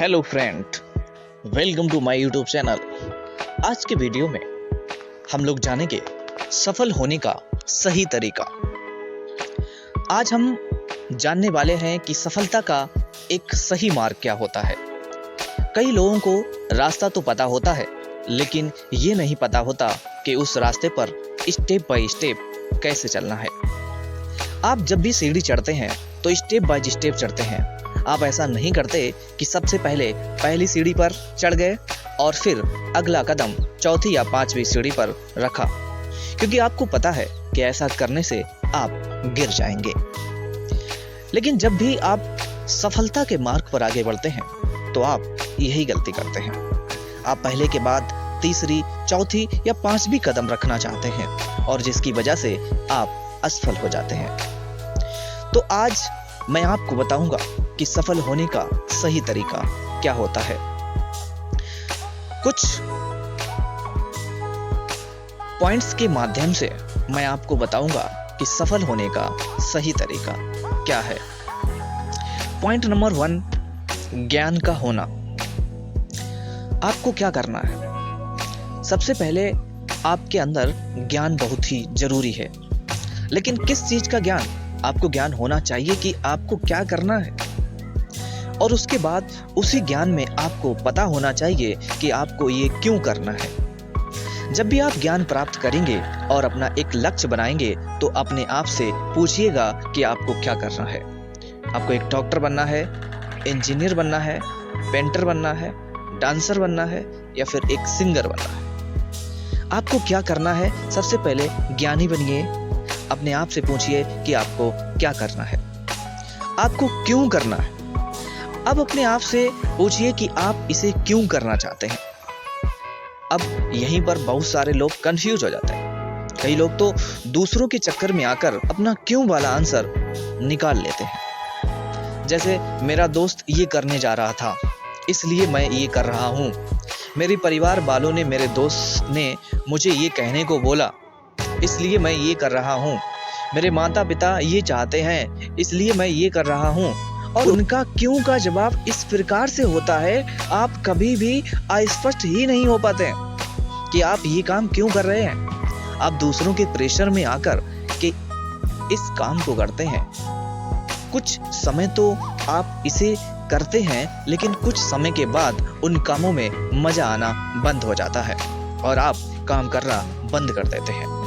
Hello friend, welcome to my YouTube channel. आज के video में हम लोग जानेंगे सफल होने का सही तरीका। आज हम जानने वाले हैं कि सफलता का एक सही मार्ग क्या होता है। कई लोगों को रास्ता तो पता होता है, लेकिन ये नहीं पता होता कि उस रास्ते पर स्टेप बाय स्टेप कैसे चलना है। आप जब भी सीढ़ी चढ़ते हैं तो स्टेप बाय स्टेप चढ़ते हैं। आप ऐसा नहीं करते कि सबसे पहले पहली सीढ़ी पर चढ़ गए और फिर अगला कदम चौथी या पांचवी सीढ़ी पर रखा, क्योंकि आपको पता है कि ऐसा करने से आप गिर जाएंगे। लेकिन जब भी आप सफलता के मार्ग पर आगे बढ़ते हैं तो आप यही गलती करते हैं। आप पहले के बाद तीसरी, चौथी या पांचवी कदम रखना चाहते हैं और जिसकी वजह से आप असफल हो जाते हैं। तो आज मैं आपको बताऊंगा कि सफल होने का सही तरीका क्या होता है। कुछ पॉइंट्स के माध्यम से मैं आपको बताऊंगा कि सफल होने का सही तरीका क्या है। पॉइंट नंबर 1, ज्ञान का होना। आपको क्या करना है? सबसे पहले आपके अंदर ज्ञान बहुत ही जरूरी है, लेकिन किस चीज का ज्ञान? आपको ज्ञान होना चाहिए कि आपको क्या करना है, और उसके बाद उसी ज्ञान में आपको पता होना चाहिए कि आपको ये क्यों करना है। जब भी आप ज्ञान प्राप्त करेंगे और अपना एक लक्ष्य बनाएंगे तो अपने आप से पूछिएगा कि आपको क्या करना है। आपको एक डॉक्टर बनना है, इंजीनियर बनना है, पेंटर बनना है, डांसर बनना है या फिर एक सिंगर बनना है। आपको क्या करना है? सबसे पहले ज्ञानी बनिए। अपने आप से पूछिए कि आपको क्या करना है, आपको क्यों करना है। अब अपने आप से पूछिए कि आप इसे क्यों करना चाहते हैं। अब यहीं पर बहुत सारे लोग कंफ्यूज हो जाते हैं। कई लोग तो दूसरों के चक्कर में आकर अपना क्यों वाला आंसर निकाल लेते हैं। जैसे मेरा दोस्त ये करने जा रहा था इसलिए मैं ये कर रहा हूँ, मेरे परिवार वालों ने, मेरे दोस्त ने मुझे ये कहने को बोला इसलिए मैं ये कर रहा हूँ, मेरे माता पिता ये चाहते हैं इसलिए मैं ये कर रहा हूँ। और उनका क्यों का जवाब इस प्रकार से होता है, आप कभी भी अस्पष्ट ही नहीं हो पाते कि आप ये काम क्यों कर रहे हैं। आप दूसरों के प्रेशर में आकर कि इस काम को करते हैं। कुछ समय तो आप इसे करते हैं, लेकिन कुछ समय के बाद उन कामों में मजा आना बंद हो जाता है और आप काम करना बंद कर देते हैं।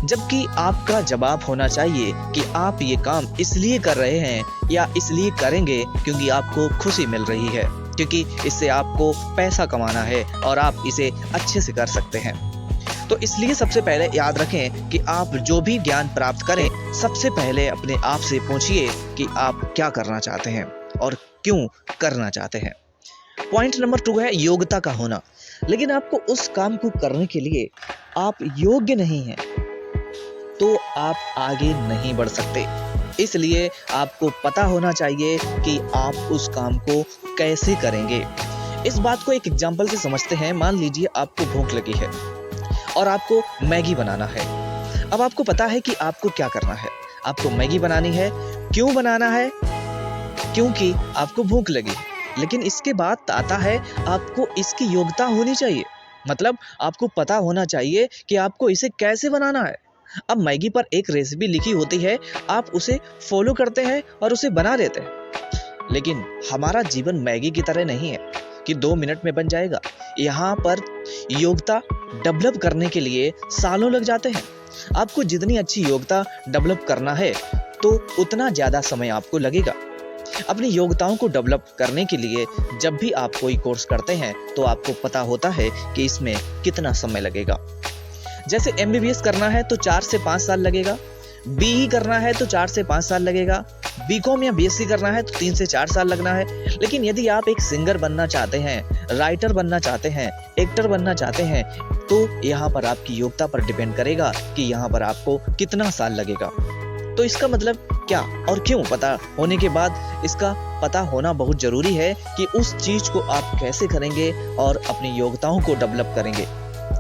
जबकि आपका जवाब होना चाहिए कि आप ये काम इसलिए कर रहे हैं या इसलिए करेंगे क्योंकि आपको खुशी मिल रही है, क्योंकि इससे आपको पैसा कमाना है और आप इसे अच्छे से कर सकते हैं। तो इसलिए सबसे पहले याद रखें कि आप जो भी ज्ञान प्राप्त करें, सबसे पहले अपने आप से पूछिए कि आप क्या करना चाहते हैं और क्यों करना चाहते हैं। पॉइंट नंबर 2 है योग्यता का होना। लेकिन आपको उस काम को करने के लिए आप योग्य नहीं हैं तो आप आगे नहीं बढ़ सकते। इसलिए आपको पता होना चाहिए कि आप उस काम को कैसे करेंगे। इस बात को एक एग्जांपल से समझते हैं। मान लीजिए आपको भूख लगी है और आपको मैगी बनाना है। अब आपको पता है कि आपको क्या करना है। आपको मैगी बनानी है। क्यों बनाना है? क्योंकि आपको भूख लगी। लेकिन इसके बाद आता है आपको इसकी योग्यता होनी चाहिए। मतलब आपको पता होना चाहिए कि आपको इसे कैसे बनाना है। अब मैगी पर एक रेसिपी लिखी होती है, आप उसे फॉलो करते हैं और उसे बना लेते हैं। लेकिन हमारा जीवन मैगी की तरह नहीं है कि 2 मिनट में बन जाएगा। यहाँ पर योग्यता डेवलप करने के लिए सालों लग जाते हैं। आपको जितनी अच्छी योग्यता डेवलप करना है तो उतना ज़्यादा समय आपको लगेगा। अपनी योग्यताओं को डेवलप करने के लिए जब भी आप कोई कोर्स करते हैं तो आपको पता होता है कि इसमें कितना समय लगेगा। जैसे MBBS करना है तो 4 से 5 साल लगेगा, BE करना है तो 4 से 5 साल लगेगा, BCom या BSc करना है तो 3 से 4 साल लगना है। लेकिन यदि आप एक सिंगर बनना चाहते हैं, राइटर बनना चाहते हैं, एक्टर बनना चाहते हैं, तो यहाँ पर आपकी योग्यता पर डिपेंड करेगा कि यहाँ पर आपको कितना साल लगेगा। तो इसका मतलब क्या और क्यों पता होने के बाद इसका पता होना बहुत जरूरी है कि उस चीज को आप कैसे करेंगे और अपनी योग्यताओं को डेवलप करेंगे।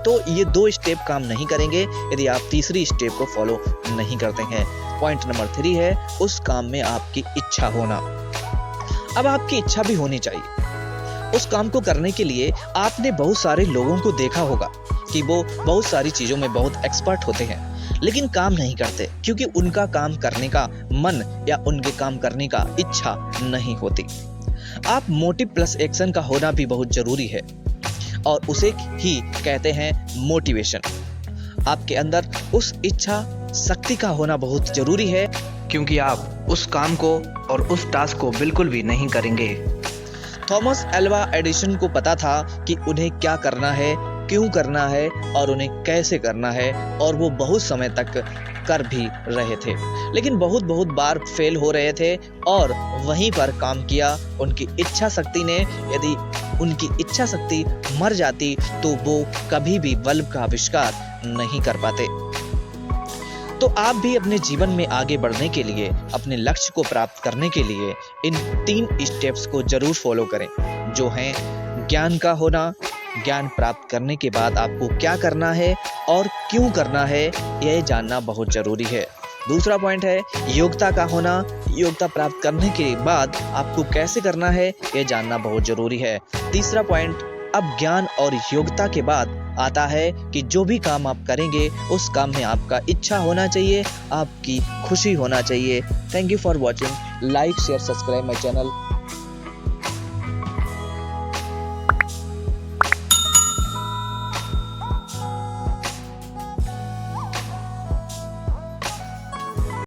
तो ये 2 स्टेप काम नहीं करेंगे यदि आप तीसरी स्टेप को फॉलो नहीं करते हैं। पॉइंट नंबर 3 है उस काम में आपकी इच्छा होना। अब आपकी इच्छा भी होनी चाहिए। उस काम को करने के लिए आपने बहुत सारे लोगों को देखा होगा कि वो बहुत सारी चीज़ों में बहुत एक्सपर्ट होते हैं, लेकिन काम नहीं करते क्योंकि उनका काम करने का मन या उनके काम करने का इच्छा नहीं होती। आप मोटिव प्लस एक्शन का होना भी बहुत जरूरी है और उसे ही कहते हैं मोटिवेशन। आपके अंदर उस इच्छा शक्ति का होना बहुत जरूरी है, क्योंकि आप उस काम को और उस टास्क को बिल्कुल भी नहीं करेंगे। थॉमस एल्वा एडिसन को पता था कि उन्हें क्या करना है, क्यों करना है और उन्हें कैसे करना है, और वो बहुत समय तक कर भी रहे थे, लेकिन बहुत बार फेल हो रहे थे और वहीं पर काम किया। उनकी इच्छा शक्ति ने, यदि उनकी इच्छा शक्ति मर जाती तो वो कभी भी बल्ब का आविष्कार नहीं कर पाते। तो आप भी अपने जीवन में आगे बढ़ने के लिए, अपने लक्ष्य को प्राप्त करने के लिए इन 3 स्टेप्स को जरूर फॉलो करें, जो हैं ज्ञान का होना, ज्ञान प्राप्त करने के बाद आपको क्या करना है और क्यों करना है, यह जानना बहुत जरूरी है। दूसरा पॉइंट है योग्यता का होना, योग्यता प्राप्त करने के बाद आपको कैसे करना है, यह जानना बहुत जरूरी है। तीसरा पॉइंट, अब ज्ञान और योग्यता के बाद आता है कि जो भी काम आप करेंगे उस काम में आपका इच्छा होना चाहिए, आपकी खुशी होना चाहिए। Thank you for watching. Like share subscribe my channel.